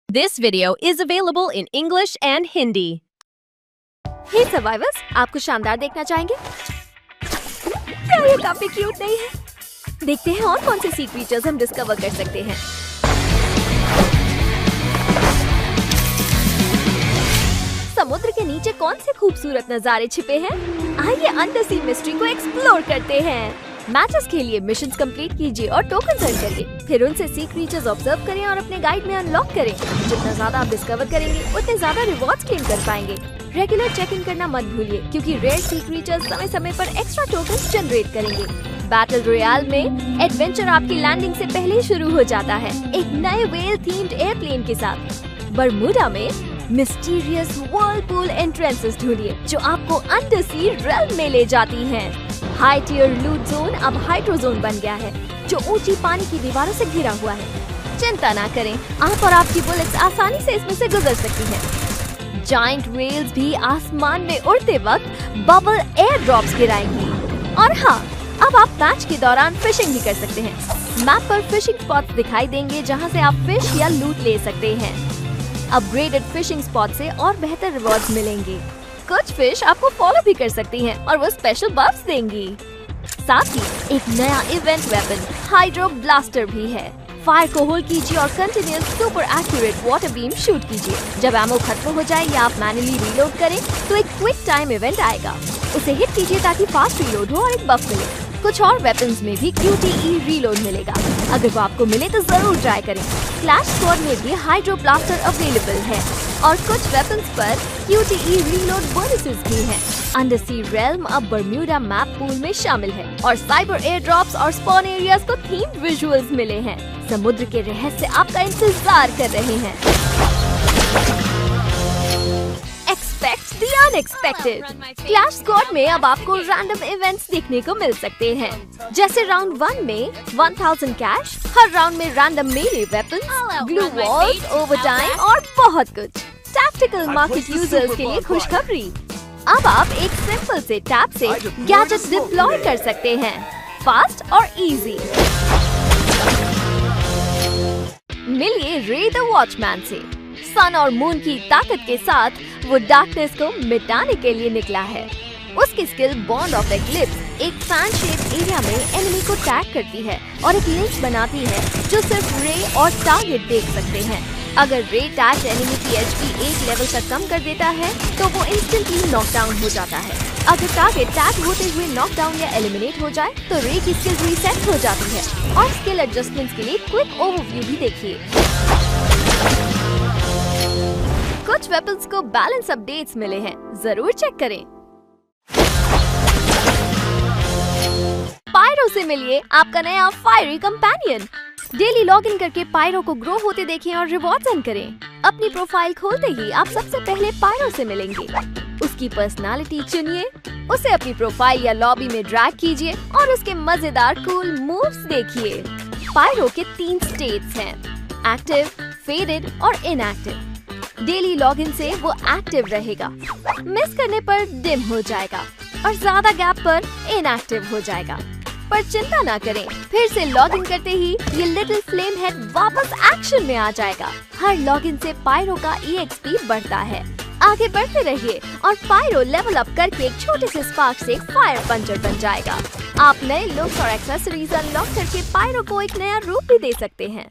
This video is available in English and Hindi. Hey survivors, आपको शानदार देखना चाहेंगे? क्या ये काफी क्यूट नहीं है? देखते हैं और कौन से सी क्रीचर्स हम डिस्कवर कर सकते हैं। समुद्र के नीचे कौन से खूबसूरत नजारे छिपे हैं? आइए अंडर सी मिस्ट्री को एक्सप्लोर करते हैं। मैचेस के लिए मिशंस कंप्लीट कीजिए और टोकन अर्न करिए। फिर उनसे सी क्रीचर्स ऑब्जर्व करें और अपने गाइड में अनलॉक करें। जितना ज्यादा आप डिस्कवर करेंगे, उतने ज्यादा रिवॉर्ड्स क्लेम कर पाएंगे। रेगुलर चेकिंग करना मत भूलिए, क्योंकि रेयर सी क्रीचर्स समय समय पर एक्स्ट्रा टोकन जनरेट करेंगे। बैटल रॉयल में एडवेंचर आपकी लैंडिंग से पहले ही शुरू हो जाता है, एक नए वेल थीम्ड एयरप्लेन के साथ। बरमूडा में मिस्टीरियस व्हर्लपूल एंट्रेंसेस ढूंढिए, जो आपको अंडर सी रेल्म में ले जाती हैं। हाई टियर लूट जोन अब हाइड्रो जोन बन गया है, जो ऊंची पानी की दीवारों से घिरा हुआ है। चिंता ना करें, आप और आपकी बुलेट्स आसानी से इसमें से गुजर सकती हैं। जायंट व्हेल्स भी आसमान में उड़ते वक्त बबल एयर ड्रॉप्स गिराएंगी। और हाँ, अब आप मैच के दौरान फिशिंग भी कर सकते हैं। मैप पर फिशिंग स्पॉट्स दिखाई देंगे, जहाँ से आप फिश या लूट ले सकते हैं। अपग्रेडेड फिशिंग स्पॉट से और बेहतर रिवॉर्ड्स मिलेंगे। कुछ फिश आपको फॉलो भी कर सकती हैं और वो स्पेशल बफ्स देंगी। साथ ही एक नया इवेंट वेपन हाइड्रो ब्लास्टर भी है। फायर को होल्ड कीजिए और continuous super accurate water beam shoot कीजिए। जब एमो खत्म हो जाए या आप मैन्युअली रीलोड करें, तो एक क्विक टाइम इवेंट आएगा। उसे हिट कीजिए ताकि फास्ट रीलोड हो और एक बफ मिले। कुछ और वेपन्स में भी QTE रीलोड मिलेगा। अगर वो आपको मिले तो जरूर ट्राई करें। क्लैश स्क्वाड में भी हाइड्रो ब्लास्टर अवेलेबल है और कुछ वेपन्स पर QTE रीलोड बोनसेस भी हैं। अंडर सी रेल्म अब बरम्यूडा मैप पूल में शामिल है और साइबर एयर ड्रॉप्स और स्पॉन एरियाज को थीम्ड विजुअल्स मिले हैं। समुद्र के रहस्य आपका इंतजार कर रहे हैं। Expect the unexpected. Clash squad में अब आपको रैंडम इवेंट्स देखने को मिल सकते हैं, जैसे राउंड 1 में 1000 कैश, हर राउंड में रैंडम मेले वेपन्स, ग्लू वॉल्स, ओवरटाइम और बहुत कुछ। टैक्टिकल मार्केट यूजर्स के लिए खुशखबरी, अब आप एक सिंपल से टैप से गैजेट डिप्लॉय कर सकते हैं, फास्ट और इजी। मिलिए रे द वॉचमैन से। सन और मून की ताकत के साथ वो डार्कनेस को मिटाने के लिए निकला है। उसकी स्किल बॉन्ड ऑफ एक्लिप्स एक फैन शेप एरिया में एनिमी को टैग करती है और एक लिंक बनाती है, जो सिर्फ रे और टारगेट देख सकते हैं। अगर रे टैग एनिमी की HP एक लेवल तक कम कर देता है, तो वो इंस्टेंटली नॉकडाउन हो जाता है। अगर टारगेट टैग होते हुए नॉकडाउन या एलिमिनेट हो जाए, तो रे की स्किल रीसेट हो जाती है। और स्किल एडजस्टमेंट्स के लिए क्विक ओवरव्यू भी देखिए। कुछ वेपन्स को बैलेंस अपडेट्स मिले हैं, जरूर चेक करें। पायरो से मिलिए आपका नया फायरी कंपेनियन। डेली लॉगिन करके पायरो को ग्रो होते देखें और रिवॉर्ड्स अर्न करें। अपनी प्रोफाइल खोलते ही आप सबसे पहले पायरो से मिलेंगे। उसकी पर्सनालिटी चुनिए, उसे अपनी प्रोफाइल या लॉबी में ड्रैग कीजिए और उसके मजेदार कूल मूव्स देखिए। पायरो के 3 स्टेट्स हैं, एक्टिव, फेडेड और इनएक्टिव। डेली लॉगिन से वो एक्टिव रहेगा, मिस करने पर डिम हो जाएगा और ज्यादा गैप पर इनएक्टिव हो जाएगा। पर चिंता ना करें, फिर से लॉगिन करते ही ये लिटिल फ्लेम हेड वापस एक्शन में आ जाएगा। हर लॉगिन से पायरो का EXP बढ़ता है। आगे बढ़ते रहिए और पायरो लेवल अप करके एक छोटे से स्पार्क से फायर पंचर बन जाएगा। आप नए लुक्स और एक्सेसरीज अनलॉक करके पायरो को एक नया रूप भी दे सकते हैं।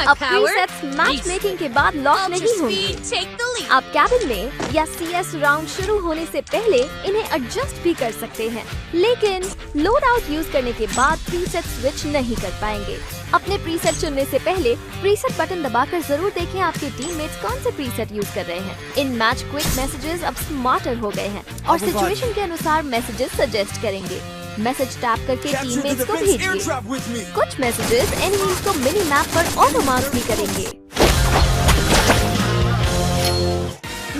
अब प्रीसेट्स मैच मेकिंग के बाद लॉक नहीं होंगे। आप कैबिन में या CS राउंड शुरू होने से पहले इन्हें एडजस्ट भी कर सकते हैं, लेकिन लोड आउट यूज करने के बाद प्रीसेट स्विच नहीं कर पाएंगे। अपने प्रीसेट चुनने से पहले प्रीसेट बटन दबाकर जरूर देखें आपके टीममेट्स कौन से प्रीसेट यूज कर रहे हैं। इन मैच क्विक मैसेजेस अब स्मार्टर हो गए हैं और सिचुएशन के अनुसार मैसेजेस सजेस्ट करेंगे। मैसेज टैप करके टीममेट्स को भेजिए। कुछ मैसेजेस एनिमीज को मिनी मैप पर ऑटो मार्क भी करेंगे।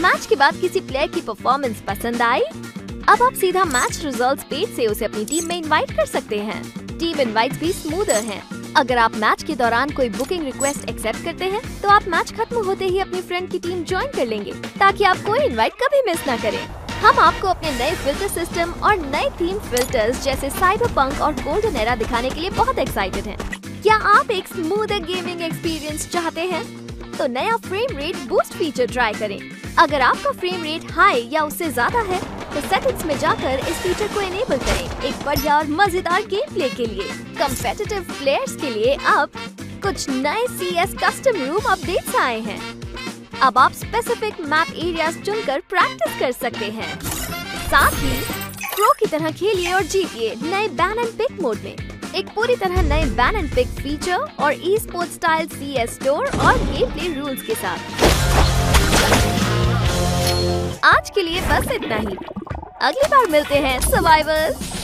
मैच के बाद किसी प्लेयर की परफॉर्मेंस पसंद आई? अब आप सीधा मैच रिजल्ट्स पेज से उसे अपनी टीम में इनवाइट कर सकते हैं। टीम इनवाइट्स भी स्मूदर हैं। अगर आप मैच के दौरान कोई बुकिंग रिक्वेस्ट एक्सेप्ट करते हैं, तो आप मैच खत्म होते ही अपनी फ्रेंड की टीम ज्वाइन कर लेंगे, ताकि आप कोई इनवाइट कभी मिस ना करें। हम आपको अपने नए फिल्टर सिस्टम और नए थीम फिल्टर्स जैसे साइबरपंक और गोल्डन एरा दिखाने के लिए बहुत एक्साइटेड हैं। क्या आप एक स्मूथ गेमिंग एक्सपीरियंस चाहते हैं? तो नया frame rate boost feature try करें। अगर आपका फ्रेम रेट हाई या उससे ज्यादा है तो सेटिंग्स में जाकर इस फीचर को इनेबल करें एक बढ़िया और मजेदार गेम प्ले के लिए। कम्पेटिटिव प्लेयर्स के लिए अब कुछ नए CS कस्टम रूम अपडेट्स आए हैं। अब आप स्पेसिफिक मैप एरियाज चुनकर प्रैक्टिस कर सकते हैं। साथ ही प्रो की तरह खेलिए और जीतिए नए बैन एंड पिक मोड में। एक पूरी तरह नए बैन एंड पिक फीचर और ई-स्पोर्ट्स स्टाइल CS स्टोर और गेम प्ले रूल्स के साथ। आज के लिए बस इतना ही। अगली बार मिलते हैं सर्वाइवर्स।